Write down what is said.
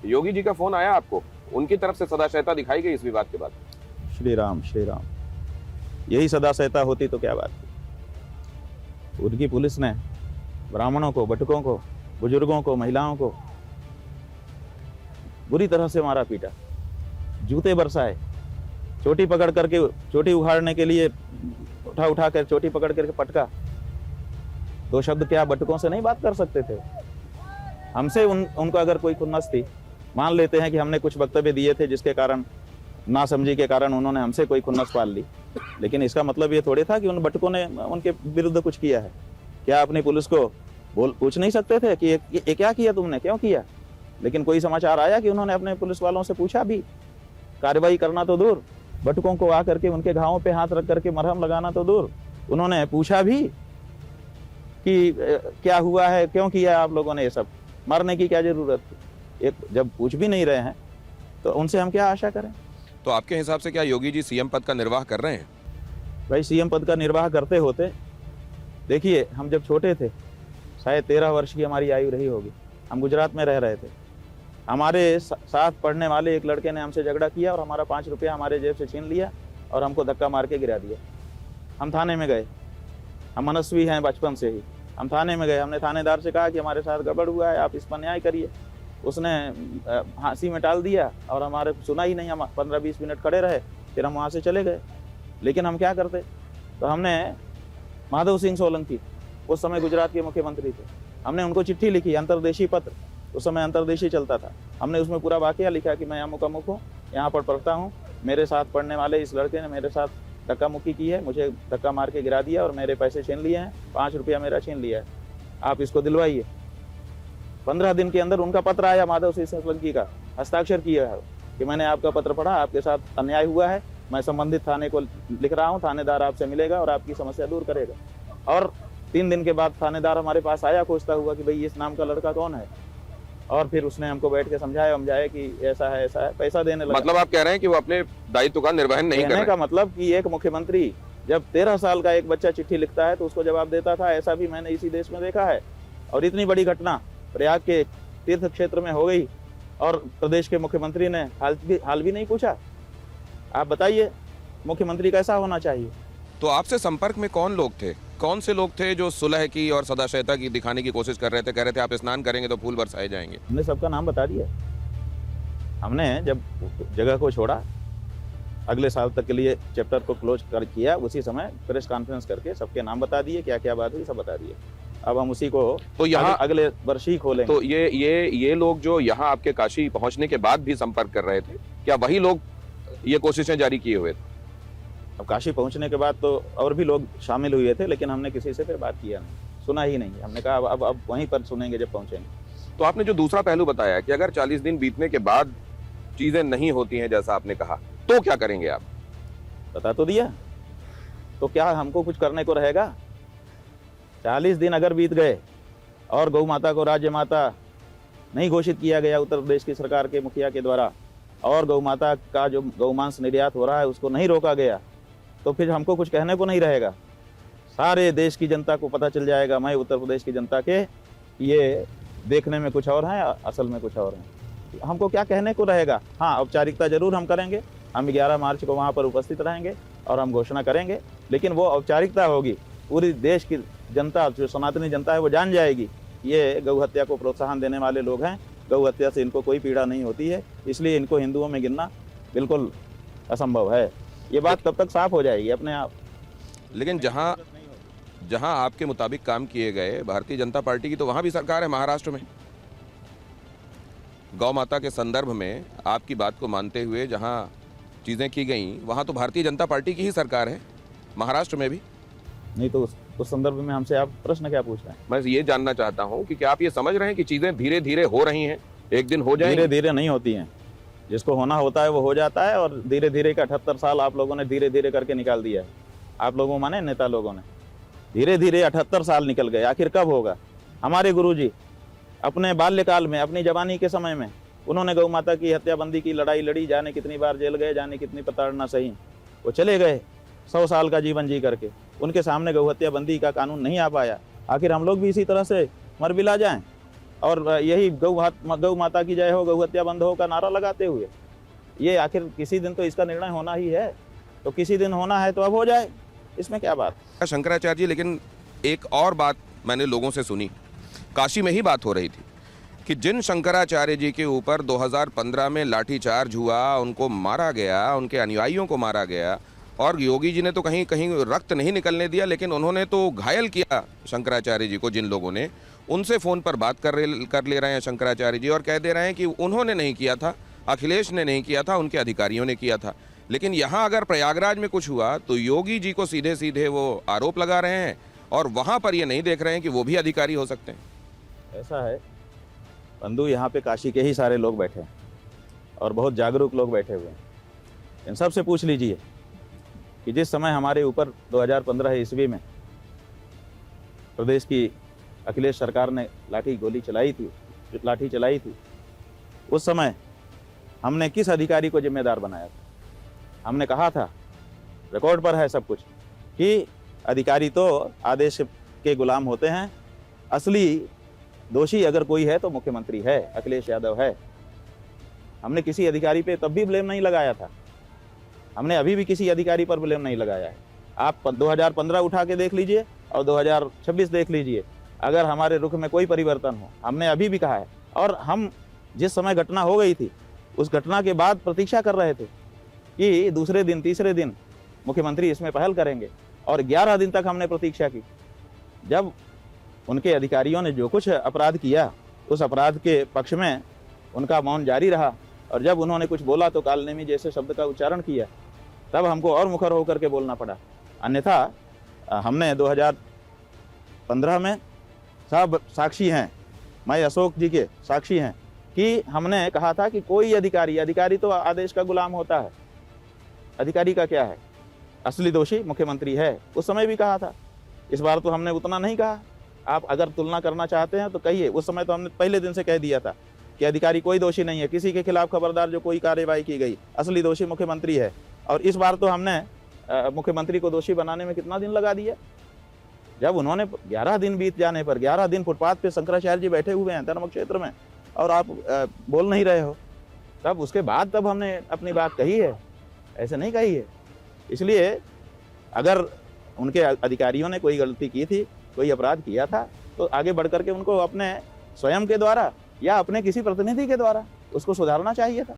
योगी जी का फोन आया आपको? उनकी तरफ से सदाशयता दिखाई गई इस विवाद के बाद? श्री राम श्री राम, यही सदाशयता होती तो क्या बात थी। उनकी पुलिस ने ब्राह्मणों को, बटुकों को, बुजुर्गों को, महिलाओं को बुरी तरह से मारा पीटा, जूते बरसाए, चोटी पकड़ करके, चोटी उखाड़ने के लिए उठा कर चोटी पकड़ करके पटका। दो शब्द क्या बटुकों से नहीं बात कर सकते थे? हमसे उनको अगर कोई खुन्नस थी, मान लेते हैं कि हमने कुछ वक्तव्य दिए थे जिसके कारण, नासमझी के कारण उन्होंने हमसे कोई खुन्नस पाल ली, लेकिन इसका मतलब ये थोड़ी था कि उन बटुकों ने उनके विरुद्ध कुछ किया है। क्या अपनी पुलिस को पूछ नहीं सकते थे कि ये क्या किया तुमने, क्यों किया? लेकिन कोई समाचार आया कि उन्होंने अपने पुलिस वालों से पूछा भी? कार्रवाई करना तो दूर, बटुकों को आकर के उनके घावों पे हाथ रख करके मरहम लगाना तो दूर, उन्होंने पूछा भी कि क्या हुआ है, क्यों किया आप लोगों ने ये सब? मरने की क्या जरूरत थी? एक जब पूछ भी नहीं रहे हैं तो उनसे हम क्या आशा करें? तो आपके हिसाब से क्या योगी जी सीएम पद का निर्वाह कर रहे हैं? भाई सीएम पद का निर्वाह करते होते, देखिए हम जब छोटे थे, शायद 13 वर्ष की हमारी आयु रही होगी, हम गुजरात में रह रहे थे। हमारे साथ पढ़ने वाले एक लड़के ने हमसे झगड़ा किया और हमारा 5 रुपया हमारे जेब से छीन लिया और हमको धक्का मार के गिरा दिया। हम थाने में गए, हम मनस्वी हैं बचपन से ही। हम थाने में गए, हमने थानेदार से कहा कि हमारे साथ गड़बड़ हुआ है, आप इस पर न्याय करिए। उसने हंसी में टाल दिया और हमारे सुना ही नहीं। हम 15-20 मिनट खड़े रहे, फिर हम वहाँ से चले गए। लेकिन हम क्या करते, तो हमने माधव सिंह सोलंकी, उस समय गुजरात के मुख्यमंत्री थे, हमने उनको चिट्ठी लिखी, अंतर्देशीय पत्र, उस समय अंतर्देशीय चलता था। हमने उसमें पूरा वाकया लिखा कि मैं अमुक अमुक हूँ, यहाँ पर पढ़ता हूँ, मेरे साथ पढ़ने वाले इस लड़के ने मेरे साथ धक्का मुक्की की है, मुझे धक्का मार के गिरा दिया और मेरे पैसे छीन लिए हैं, 5 रुपया मेरा छीन लिया है, आप इसको दिलवाइए। 15 दिन के अंदर उनका पत्र आया, माधव सिंह सोलंकी का, हस्ताक्षर किया है कि मैंने आपका पत्र पढ़ा, आपके साथ अन्याय हुआ है, मैं संबंधित थाने को लिख रहा हूँ, थानेदार आपसे मिलेगा और आपकी समस्या दूर करेगा। और 3 दिन के बाद थानेदार हमारे पास आया खोजता हुआ कि भाई इस नाम का लड़का कौन है, और फिर उसने हमको बैठ के समझाया कि ऐसा है, पैसा देने लगा। मतलब आप कह रहे हैं कि वो अपने दायित्व का निर्वहन नहीं कर रहे हैं? का मतलब कि एक मुख्यमंत्री जब 13 साल का एक बच्चा चिट्ठी लिखता है तो उसको जवाब देता था, ऐसा भी मैंने इसी देश में देखा है। और इतनी बड़ी घटना प्रयाग के तीर्थ क्षेत्र में हो गई और प्रदेश के मुख्यमंत्री ने हाल भी नहीं पूछा। आप बताइए मुख्यमंत्री कैसा होना चाहिए? तो आपसे संपर्क में कौन लोग थे, कौन से लोग थे जो सुलह की और सदाशयता की दिखाने की कोशिश कर रहे थे? कह रहे थे आप स्नान करेंगे तो फूल बरसाए जाएंगे। हमने सबका नाम बता दिया। हमने जब जगह को छोड़ा, अगले साल तक के लिए चैप्टर को क्लोज कर किया, उसी समय प्रेस कॉन्फ्रेंस करके सबके नाम बता दिए, क्या क्या बात हुई सब बता दिए। अब हम उसी को तो यहाँ अगले वर्ष ही खोलेंगे। तो ये लोग जो यहाँ आपके काशी पहुंचने के बाद भी संपर्क कर रहे थे, क्या वही लोग ये कोशिशें जारी किए हुए थे? अब काशी पहुंचने के बाद तो और भी लोग शामिल हुए थे, लेकिन हमने किसी से फिर बात किया नहीं, सुना ही नहीं। हमने कहा अब वहीं पर सुनेंगे जब पहुंचेंगे। तो आपने जो दूसरा पहलू बताया कि अगर 40 दिन बीतने के बाद चीजें नहीं होती हैं जैसा आपने कहा, तो क्या करेंगे आप? बता तो दिया, तो क्या हमको कुछ करने को रहेगा? 40 दिन अगर बीत गए और गौ माता को राज्य माता नहीं घोषित किया गया उत्तर प्रदेश की सरकार के मुखिया के द्वारा, और गौ माता का जो गौमांस निर्यात हो रहा है उसको नहीं रोका गया, तो फिर हमको कुछ कहने को नहीं रहेगा। सारे देश की जनता को पता चल जाएगा, मैं उत्तर प्रदेश की जनता के, ये देखने में कुछ और हैं, असल में कुछ और हैं। हमको क्या कहने को रहेगा? हाँ, औपचारिकता जरूर हम करेंगे। हम 11 मार्च को वहाँ पर उपस्थित रहेंगे और हम घोषणा करेंगे, लेकिन वो औपचारिकता होगी, पूरी देश की जनता, जो सनातनी जनता है, वो जान जाएगी ये गौ हत्या को प्रोत्साहन देने वाले लोग हैं। गौ हत्या से इनको कोई पीड़ा नहीं होती है, इसलिए इनको हिंदुओं में गिनना बिल्कुल असंभव है। ये बात कब तक साफ हो जाएगी अपने आप? लेकिन जहां आपके मुताबिक काम किए गए भारतीय जनता पार्टी की, तो वहां भी सरकार है महाराष्ट्र में। गौ माता के संदर्भ में आपकी बात को मानते हुए जहां चीजें की गई, वहां तो भारतीय जनता पार्टी की ही सरकार है, महाराष्ट्र में भी। नहीं तो उस संदर्भ में हमसे आप प्रश्न क्या पूछ रहे हैं? मैं ये जानना चाहता हूं कि क्या आप ये समझ रहे हैं कि चीजें धीरे धीरे हो रही हैं, एक दिन हो जाएंगी? धीरे धीरे नहीं होती हैं, जिसको होना होता है वो हो जाता है। और धीरे धीरे का 78 साल आप लोगों ने धीरे धीरे करके निकाल दिया है। आप लोगों माने नेता लोगों ने धीरे धीरे 78 साल निकल गए। आखिर कब होगा? हमारे गुरुजी अपने बाल्यकाल में, अपनी जवानी के समय में, उन्होंने गौ माता की हत्याबंदी की लड़ाई लड़ी, जाने कितनी बार जेल गए, जाने कितनी प्रताड़ना सही, वो चले गए 100 साल का जीवन जी करके। उनके सामने गौ हत्याबंदी का कानून नहीं आ पाया। आखिर हम लोग भी इसी तरह से मर बिला जाएं? और यही गौ माता की जय हो, गौ हत्या बंद हो का नारा लगाते हुए। ये आखिर किसी दिन तो इसका निर्णय होना ही है, तो किसी दिन होना है तो अब हो जाए, इसमें क्या बात। शंकराचार्य जी, लेकिन एक और बात मैंने लोगों से सुनी, काशी में ही बात हो रही थी कि जिन शंकराचार्य जी के ऊपर 2015 में लाठीचार्ज हुआ, उनको मारा गया, उनके अनुयायियों को मारा गया, और योगी जी ने तो कहीं कहीं रक्त नहीं निकलने दिया, लेकिन उन्होंने तो घायल किया शंकराचार्य जी को। जिन लोगों ने उनसे फ़ोन पर बात कर ले रहे हैं शंकराचार्य जी, और कह दे रहे हैं कि उन्होंने नहीं किया था, अखिलेश ने नहीं किया था, उनके अधिकारियों ने किया था। लेकिन यहाँ अगर प्रयागराज में कुछ हुआ तो योगी जी को सीधे सीधे वो आरोप लगा रहे हैं, और वहाँ पर ये नहीं देख रहे हैं कि वो भी अधिकारी हो सकते हैं। ऐसा है बंधु, यहाँ पे काशी के ही सारे लोग बैठे हैं और बहुत जागरूक लोग बैठे हुए हैं। इन सब से पूछ लीजिए कि जिस समय हमारे ऊपर 2015 ईस्वी में प्रदेश की अखिलेश सरकार ने लाठी चलाई थी, उस समय हमने किस अधिकारी को जिम्मेदार बनाया था? हमने कहा था, रिकॉर्ड पर है सब कुछ, कि अधिकारी तो आदेश के गुलाम होते हैं, असली दोषी अगर कोई है तो मुख्यमंत्री है, अखिलेश यादव है। हमने किसी अधिकारी पे तब भी ब्लेम नहीं लगाया था, हमने अभी भी किसी अधिकारी पर ब्लेम नहीं लगाया है। आप 2015 उठा के देख लीजिए और 2026 देख लीजिए, अगर हमारे रुख में कोई परिवर्तन हो, हमने अभी भी कहा है। और हम जिस समय घटना हो गई थी, उस घटना के बाद प्रतीक्षा कर रहे थे कि दूसरे दिन तीसरे दिन मुख्यमंत्री इसमें पहल करेंगे, और 11 दिन तक हमने प्रतीक्षा की। जब उनके अधिकारियों ने जो कुछ अपराध किया, उस अपराध के पक्ष में उनका मौन जारी रहा, और जब उन्होंने कुछ बोला तो कालनेमी जैसे शब्द का उच्चारण किया, तब हमको और मुखर होकर के बोलना पड़ा। अन्यथा हमने 2015 में सब साक्षी हैं, मैं अशोक जी के साक्षी हैं, कि हमने कहा था कि कोई अधिकारी तो आदेश का गुलाम होता है, अधिकारी का क्या है, असली दोषी मुख्यमंत्री है। उस समय भी कहा था, इस बार तो हमने उतना नहीं कहा। आप अगर तुलना करना चाहते हैं तो कहिए, उस समय तो हमने पहले दिन से कह दिया था कि अधिकारी कोई दोषी नहीं है, किसी के खिलाफ खबरदार जो कोई कार्यवाही की गई, असली दोषी मुख्यमंत्री है। और इस बार तो हमने मुख्यमंत्री को दोषी बनाने में कितना दिन लगा दिया। जब उन्होंने 11 दिन बीत जाने पर, 11 दिन फुटपाथ पे शंकराचार्य जी बैठे हुए हैं धर्म क्षेत्र में, और आप बोल नहीं रहे हो, तब उसके बाद तब हमने अपनी बात कही है, ऐसे नहीं कही है। इसलिए अगर उनके अधिकारियों ने कोई गलती की थी, कोई अपराध किया था, तो आगे बढ़ करके उनको अपने स्वयं के द्वारा या अपने किसी प्रतिनिधि के द्वारा उसको सुधारना चाहिए था।